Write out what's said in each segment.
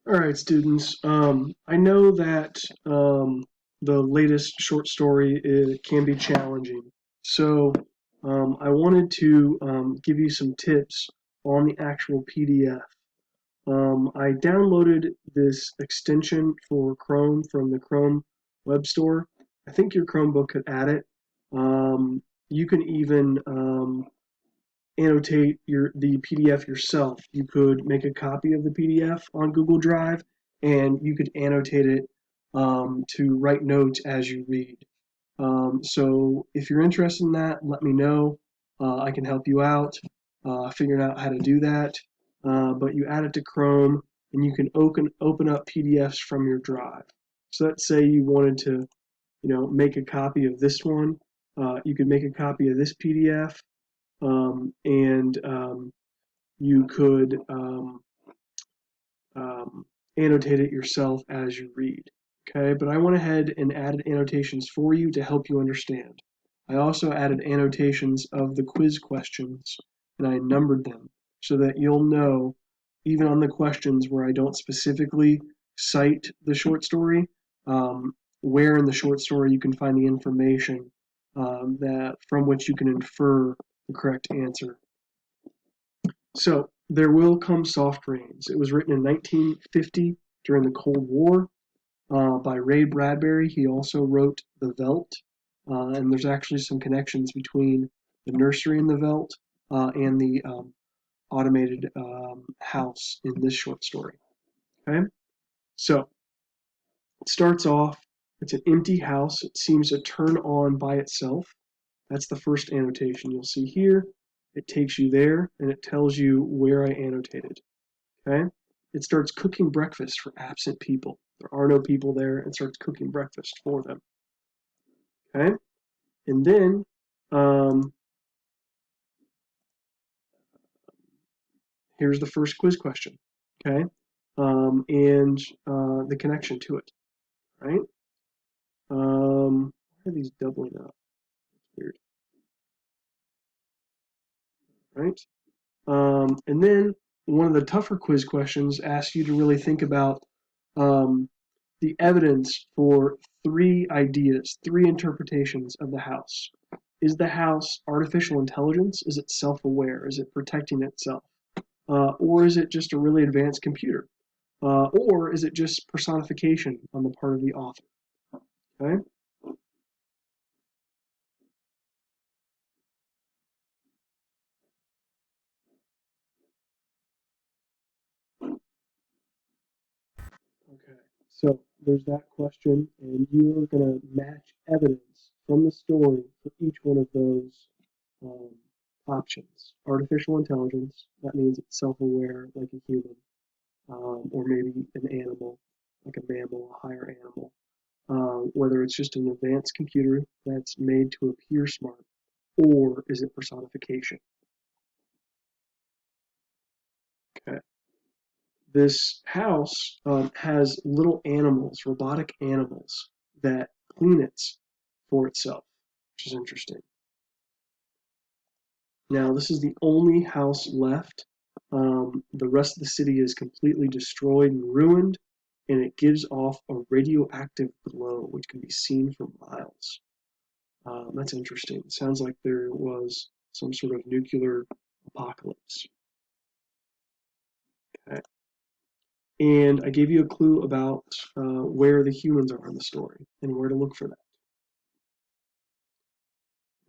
All right, students. I know that the latest short story can be challenging. So I wanted to give you some tips on the actual PDF. I downloaded this extension for Chrome from the Chrome Web Store. I think your Chromebook could add it. You can even annotate the PDF yourself. You could make a copy of the PDF on Google Drive, and you could annotate it to write notes as you read. So if you're interested in that, let me know. I can help you out figuring out how to do that. But you add it to Chrome, and you can open up PDFs from your drive. So let's say you wanted to, make a copy of this one. You could make a copy of this PDF, and you could um, annotate it yourself as you read. Okay, but I went ahead and added annotations for you to help you understand. I also added annotations of the quiz questions, and I numbered them so that you'll know, even on the questions where I don't specifically cite the short story, where in the short story you can find the information that from which you can infer the correct answer. So, There Will Come Soft Rains. It was written in 1950 during the Cold War by Ray Bradbury. He also wrote The Veldt, and there's actually some connections between the nursery in the Veldt and the automated house in this short story. Okay, so it starts off. It's an empty house. It seems to turn on by itself. That's the first annotation you'll see here. It takes you there, and it tells you where I annotated. Okay? It starts cooking breakfast for absent people. There are no people there, and starts cooking breakfast for them. Okay? And then um, here's the first quiz question. Okay? And the connection to it. Right? Why are these doubling up? That's weird. Right? And then one of the tougher quiz questions asks you to really think about um, the evidence for three ideas, three interpretations of the house. Is the house artificial intelligence? Is it self-aware? Is it protecting itself? Or is it just a really advanced computer? Or is it just personification on the part of the author? Okay. Okay. So there's that question, and you're going to match evidence from the story for each one of those um, options. Artificial intelligence, that means it's self-aware like a human, or maybe an animal, like a mammal, a higher animal. Whether it's just an advanced computer that's made to appear smart, or is it personification? Okay. This house has little animals, robotic animals, that clean it for itself, which is interesting. Now, this is the only house left. The rest of the city is completely destroyed and ruined, and it gives off a radioactive glow, which can be seen for miles. That's interesting. It sounds like there was some sort of nuclear apocalypse. Okay. And I gave you a clue about where the humans are in the story and where to look for that.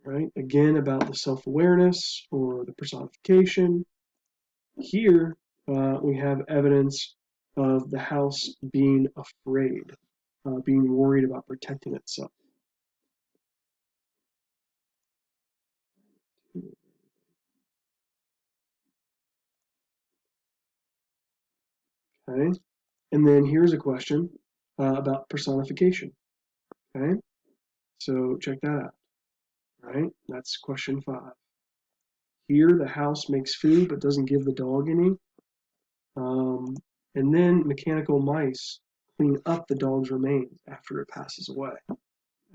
Right? Again, about the self-awareness or the personification. Here, we have evidence of the house being afraid, being worried about protecting itself. Okay, and then here's a question about personification. Okay, so check that out. Right, that's question 5. Here, the house makes food but doesn't give the dog any. Um, and then mechanical mice clean up the dog's remains after it passes away,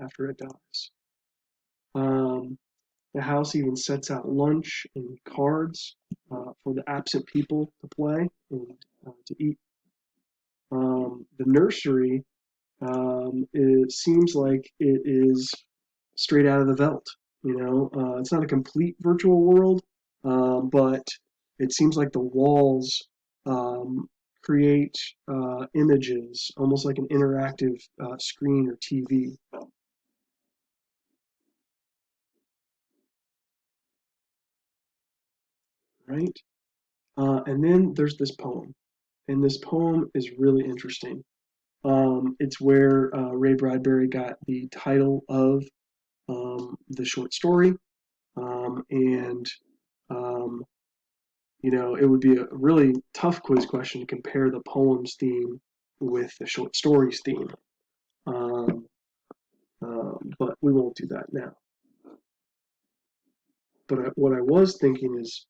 after it dies. Um, the house even sets out lunch and cards for the absent people to play and to eat. The nursery, it seems like it is straight out of the Veldt. It's not a complete virtual world, but it seems like the walls um, create images, almost like an interactive screen or TV, right? And then there's this poem, and this poem is really interesting. It's where Ray Bradbury got the title of the short story, and um, it would be a really tough quiz question to compare the poem's theme with the short story's theme. Um, but we won't do that now. But what I was thinking is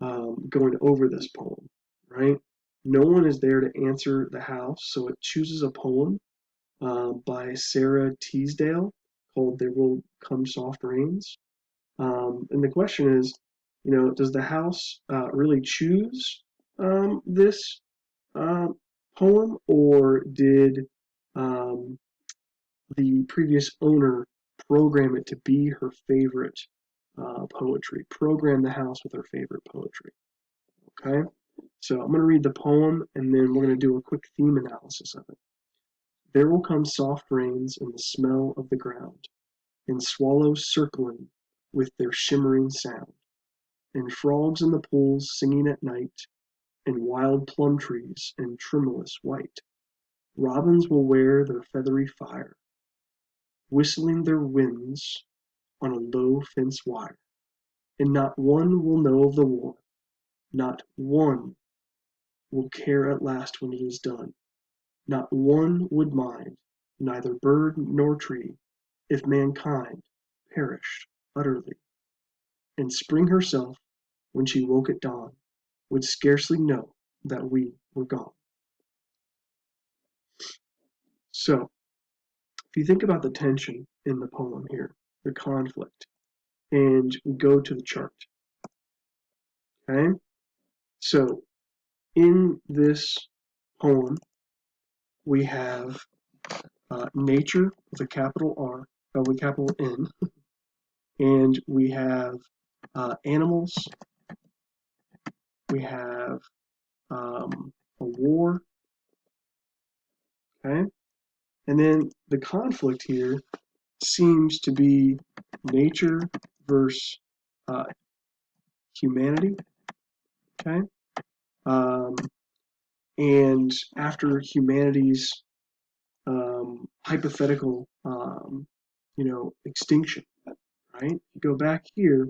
going over this poem, right? No one is there to answer the house, so it chooses a poem by Sarah Teasdale called There Will Come Soft Rains. And the question is, does the house really choose this uh, poem, or did um, the previous owner program it to be her favorite poetry? Program the house with her favorite poetry. Okay, so I'm going to read the poem, and then we're going to do a quick theme analysis of it. There will come soft rains and the smell of the ground, and swallows circling with their shimmering sound, and frogs in the pools singing at night, and wild plum trees in tremulous white. Robins will wear their feathery fire, whistling their winds on a low fence wire, and not one will know of the war, not one will care at last when it is done, not one would mind, neither bird nor tree, if mankind perished utterly. And spring herself, when she woke at dawn, would scarcely know that we were gone. So, if you think about the tension in the poem here, the conflict, and we go to the chart, okay? So, in this poem, we have nature with a capital R, with a capital N, and we have animals, we have a war, okay? And then the conflict here seems to be nature versus uh, humanity, okay? Um, and after humanity's hypothetical, extinction, right? You go back here,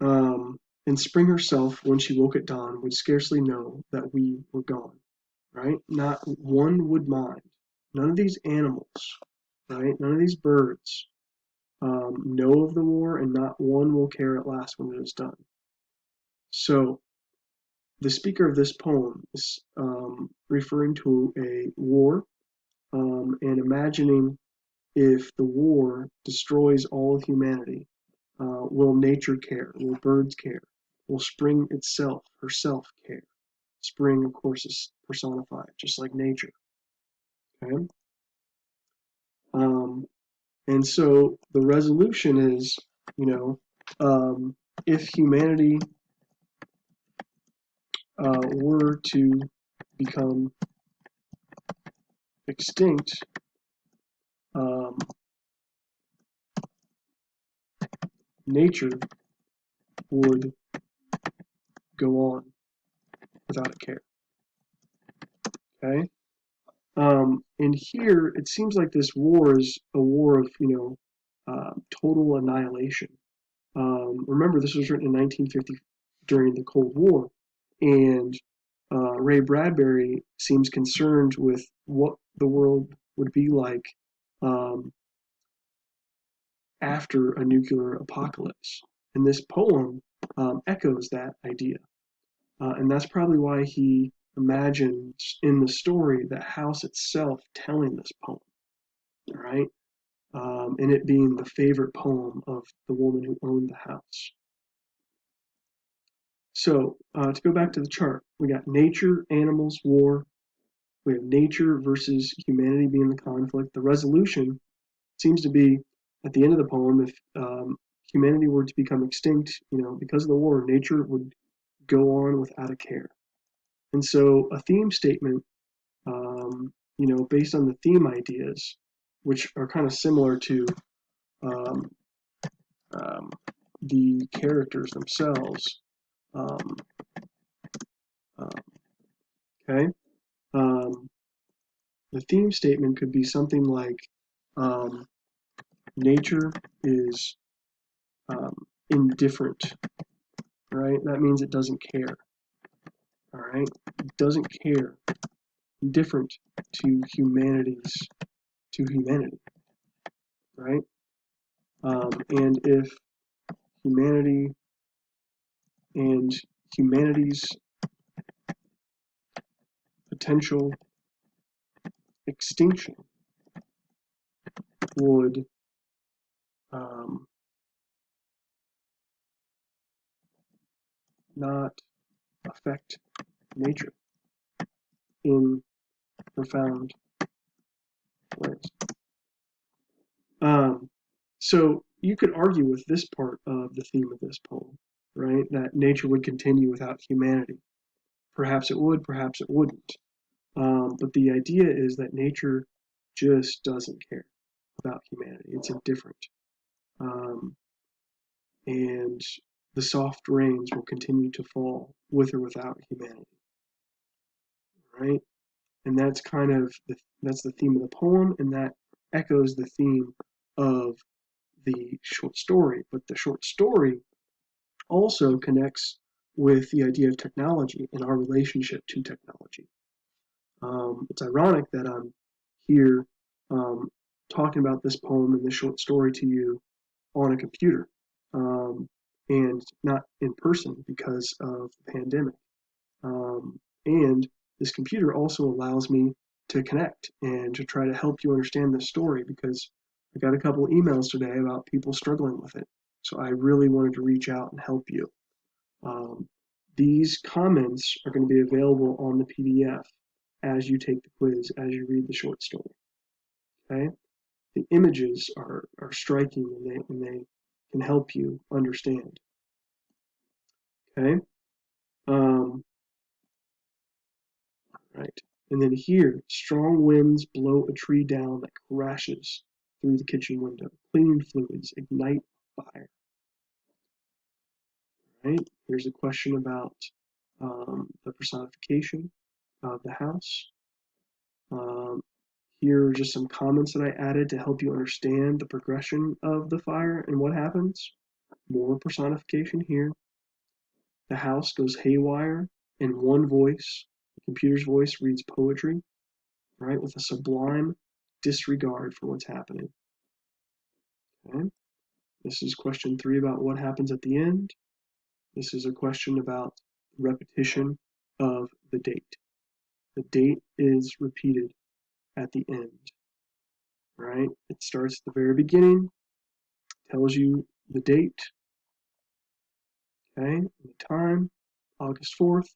and spring herself, when she woke at dawn, would scarcely know that we were gone, right? Not one would mind. None of these animals, right? None of these birds know of the war, and not one will care at last when it is done. So the speaker of this poem is referring to a war and imagining if the war destroys all of humanity, will nature care? Will birds care? Will spring itself, herself, care? Spring, of course, is personified, just like nature. Okay? Um, and so the resolution is, you know, if humanity were to become extinct, um, nature would go on without a care. Okay? And here it seems like this war is a war of, total annihilation. Remember, this was written in 1950 during the Cold War, and Ray Bradbury seems concerned with what the world would be like um, after a nuclear apocalypse. And this poem echoes that idea. And that's probably why he imagines in the story the house itself telling this poem, right? And it being the favorite poem of the woman who owned the house. So to go back to the chart, we got nature, animals, war. We have nature versus humanity being the conflict. The resolution seems to be at the end of the poem, if humanity were to become extinct, because of the war, nature would go on without a care. And so a theme statement, based on the theme ideas, which are kind of similar to um, um, the characters themselves. Um, okay, um, the theme statement could be something like um, nature is indifferent, right? That means it doesn't care, all right? It doesn't care, indifferent to humanity, right? And if humanity and humanity's potential extinction would um, not affect nature in profound ways. Um, so you could argue with this part of the theme of this poem, right? That nature would continue without humanity. Perhaps it would, perhaps it wouldn't. But the idea is that nature just doesn't care about humanity. It's indifferent. Um, and the soft rains will continue to fall with or without humanity, right? And that's that's the theme of the poem, and that echoes the theme of the short story. But the short story also connects with the idea of technology and our relationship to technology. It's ironic that I'm here um, talking about this poem and this short story to you on a computer and not in person because of the pandemic. And this computer also allows me to connect and to try to help you understand this story because I got a couple emails today about people struggling with it. So I really wanted to reach out and help you. Um, these comments are going to be available on the PDF as you take the quiz, as you read the short story. Okay? The images are striking and they can help you understand. Okay? Um, right. And then here, strong winds blow a tree down that crashes through the kitchen window. Cleaning fluids ignite fire. Right? Here's a question about the personification of the house. Um, here are just some comments that I added to help you understand the progression of the fire and what happens. More personification here. The house goes haywire in one voice. The computer's voice reads poetry, right, with a sublime disregard for what's happening. Okay? This is question 3 about what happens at the end. This is a question about repetition of the date. The date is repeated at the end, right? It starts at the very beginning, tells you the date, okay, and the time, August 4th,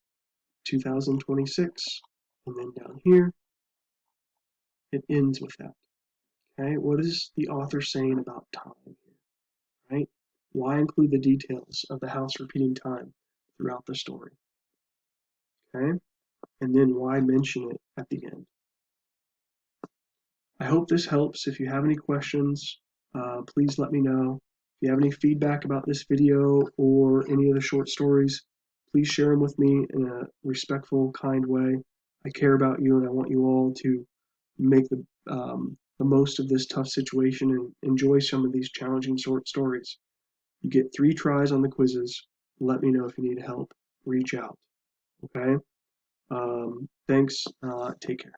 2026, and then down here, it ends with that. Okay, what is the author saying about time here, right? Why include the details of the house repeating time throughout the story? Okay, and then why mention it at the end? I hope this helps. If you have any questions, please let me know. If you have any feedback about this video or any of the short stories, please share them with me in a respectful, kind way. I care about you and I want you all to make the most of this tough situation and enjoy some of these challenging short stories. You get 3 tries on the quizzes. Let me know if you need help. Reach out. Okay? Thanks. Take care.